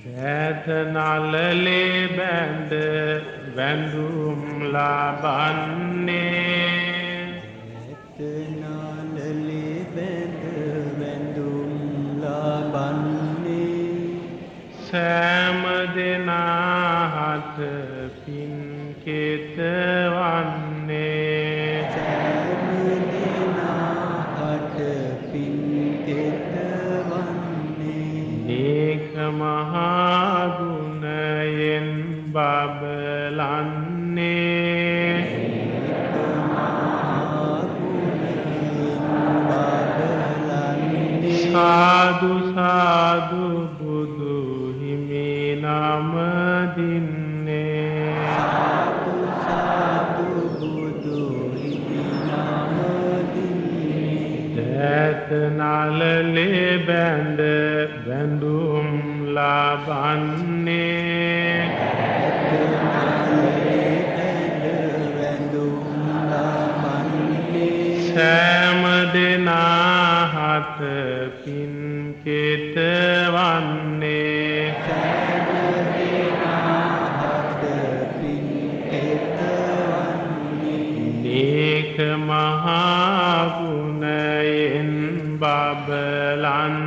සෑතනලලේ බැඳ වැඳුම් ලබන්නේ ඇතනාලලේ බැඳ වැඳුම් ලබන්නේ සෑම දෙනාහට පින් කෙතවන්නේ සෑම දෙනාහට පින් කෙතවන්නේ නේක මහා ගුණයෙන් බබලන්නේ සාදු සාදු බුදු හිමි නම දින්නේ සාදු සාදු බුදු හිමි නම දින්නේ දෑතනලලේ බැඳ වැඳුම් ලබන්නේ සෑම දෙනාහට පින් කෙතවන්නේ නේක මහා ගුණයෙන් බබලන්නේ